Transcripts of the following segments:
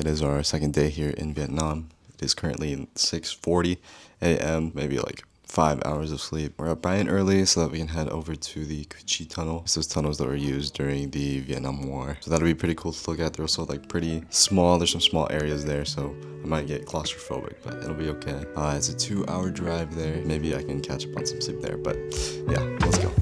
is our second day here in Vietnam. It is currently 6:40 a.m., maybe like 5 hours of sleep. We're up bright and early so that we can head over to the Chi tunnel. It's those tunnels that were used during the Vietnam War. So that'll be pretty cool to look at. They're also like pretty small. There's some small areas there, so I might get claustrophobic, but it'll be okay. It's a 2-hour drive there. Maybe I can catch up on some sleep there, but yeah, let's go.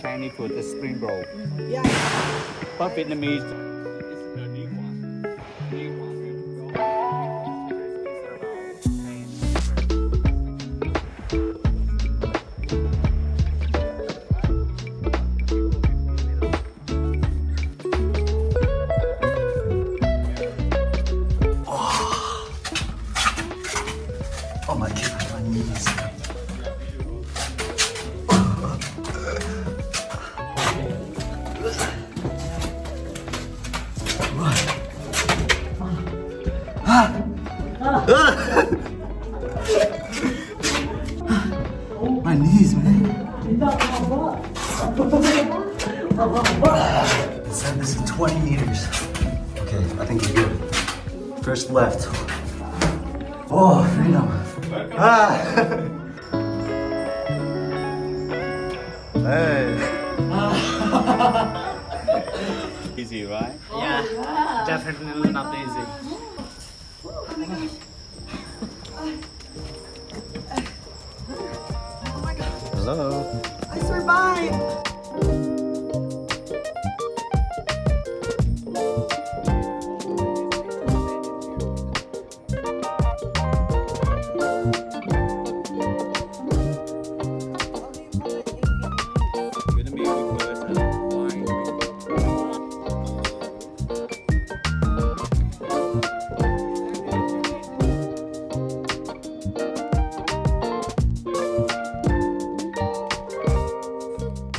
Chinese food, the spring roll. Yeah. But Vietnamese, this is the new one. New one. Oh my god, my knees. My knees, man. It said this is 20 meters. Okay, I think we're good. First left. Oh, freedom. Hey. Easy, right? Yeah. Definitely not easy. Oh my gosh. Oh my gosh. Hello. I survived.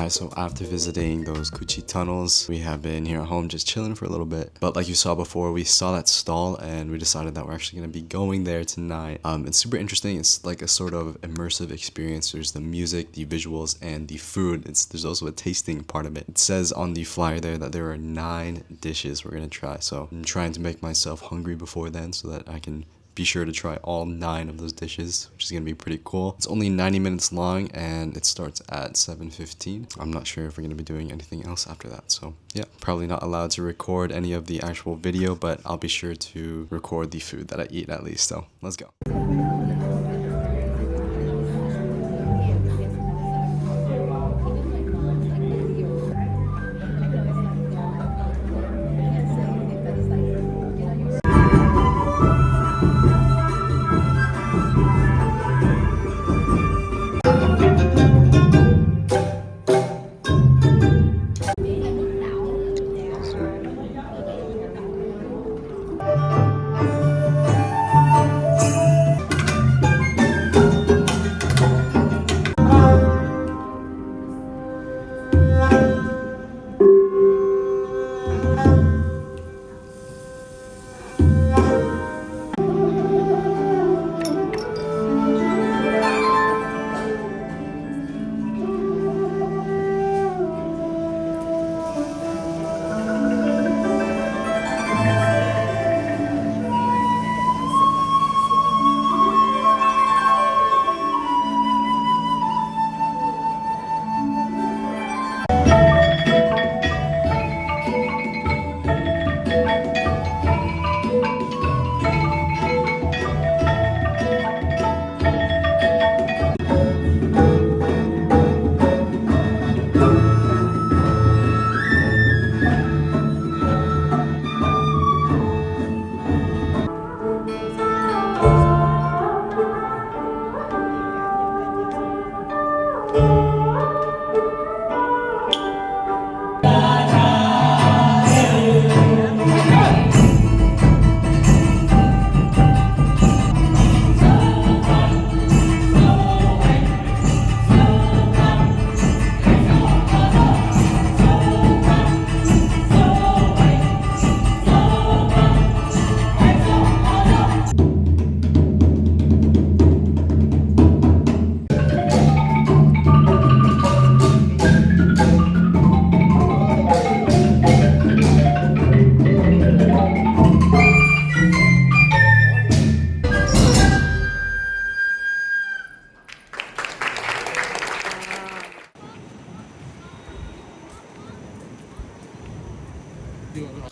So after visiting those Chi tunnels, we have been here at home just chilling for a little bit. But like you saw before, we saw that stall and we decided that we're actually going to be going there tonight. It's super interesting. It's like a sort of immersive experience. There's the music, the visuals, and the food. There's also a tasting part of it. It says on the flyer there that there are 9 dishes we're going to try. So I'm trying to make myself hungry before then so that I can be sure to try all 9 of those dishes, which is going to be pretty cool. It's only 90 minutes long and it starts at 7:15. I'm not sure if we're going to be doing anything else after that. So yeah, probably not allowed to record any of the actual video, but I'll be sure to record the food that I eat at least. So let's go.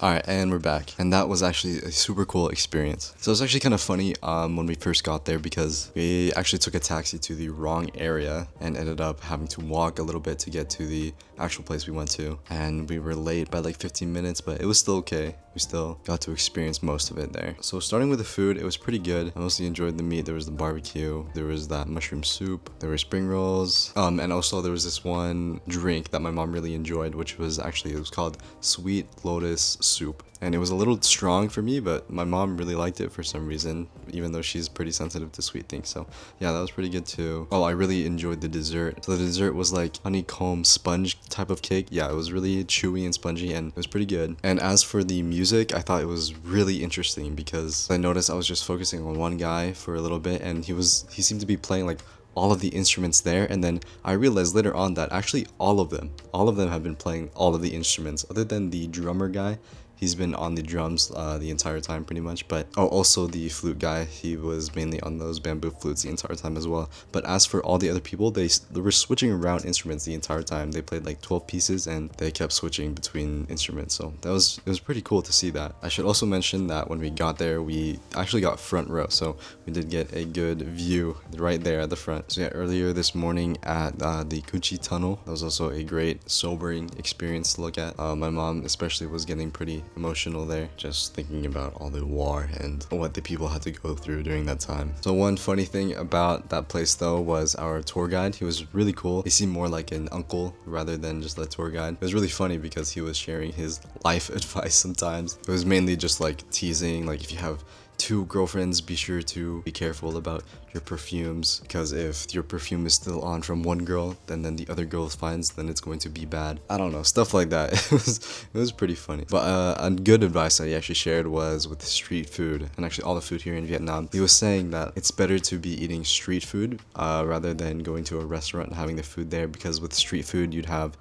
Alright, and we're back. And that was actually a super cool experience. So it's actually kind of funny when we first got there because we actually took a taxi to the wrong area and ended up having to walk a little bit to get to the actual place we went to. And we were late by like 15 minutes, but it was still okay. We still got to experience most of it there. So starting with the food, it was pretty good. I mostly enjoyed the meat. There was the barbecue. There was that mushroom soup. There were spring rolls. And also there was this one drink that my mom really enjoyed, which was actually, it was called Sweet Lotus Soup. And it was a little strong for me, but my mom really liked it for some reason, even though she's pretty sensitive to sweet things. So yeah, that was pretty good too. Oh, I really enjoyed the dessert. So the dessert was like honeycomb sponge type of cake. Yeah, it was really chewy and spongy and it was pretty good. And as for the music, I thought it was really interesting because I noticed I was just focusing on one guy for a little bit and he seemed to be playing like all of the instruments there, and then I realized later on that actually all of them have been playing all of the instruments other than the drummer guy. He's been on the drums the entire time pretty much, but also the flute guy, he was mainly on those bamboo flutes the entire time as well. But as for all the other people, they were switching around instruments the entire time. They played like 12 pieces and they kept switching between instruments, so it was pretty cool to see that. I should also mention that when we got there, we actually got front row, so we did get a good view right there at the front. So yeah, earlier this morning at the Kuchi Tunnel, that was also a great sobering experience to look at. My mom especially was getting pretty emotional there, just thinking about all the war and what the people had to go through during that time. So one funny thing about that place though was our tour guide. He was really cool. He seemed more like an uncle rather than just a tour guide. It was really funny because he was sharing his life advice sometimes. It was mainly just like teasing, like if you have 2 girlfriends, be sure to be careful about your perfumes, because if your perfume is still on from one girl and then the other girl finds, then it's going to be bad. I don't know, stuff like that. It was pretty funny. But a good advice that he actually shared was with street food, and actually all the food here in Vietnam. He was saying that it's better to be eating street food rather than going to a restaurant and having the food there, because with street food you'd have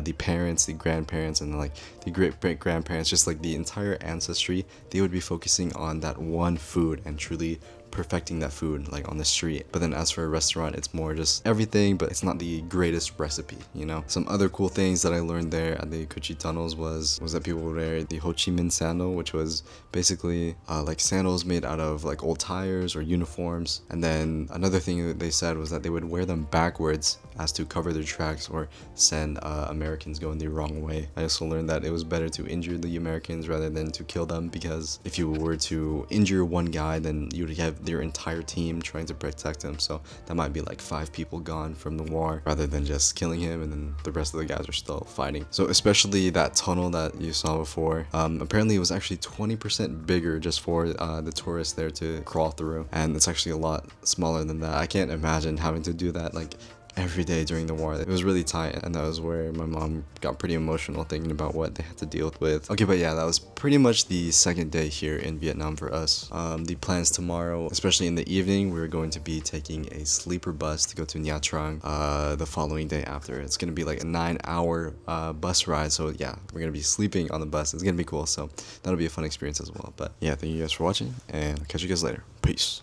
the parents, the grandparents, and like the great grandparents, just like the entire ancestry, they would be focusing on that one food and truly perfecting that food like on the street. But then as for a restaurant, it's more just everything, but it's not the greatest recipe, you know. Some other cool things that I learned there at the Kuchi tunnels was that people would wear the Ho Chi Minh sandal, which was basically like sandals made out of like old tires or uniforms. And then another thing that they said was that they would wear them backwards as to cover their tracks or send Americans going the wrong way. I also learned that it was better to injure the Americans rather than to kill them, because if you were to injure one guy, then you'd have their entire team trying to protect him. So that might be like 5 people gone from the war rather than just killing him and then the rest of the guys are still fighting. So especially that tunnel that you saw before, apparently it was actually 20% bigger just for the tourists there to crawl through, and it's actually a lot smaller than that. I can't imagine having to do that like every day during the war. It was really tight, and that was where my mom got pretty emotional thinking about what they had to deal with. Okay, but yeah, that was pretty much the second day here in Vietnam for us. The plans tomorrow, especially in the evening, we're going to be taking a sleeper bus to go to Nha Trang the following day after. It's gonna be like a 9-hour bus ride, so yeah, we're gonna be sleeping on the bus. It's gonna be cool, so that'll be a fun experience as well. But yeah, thank you guys for watching, and I'll catch you guys later. Peace.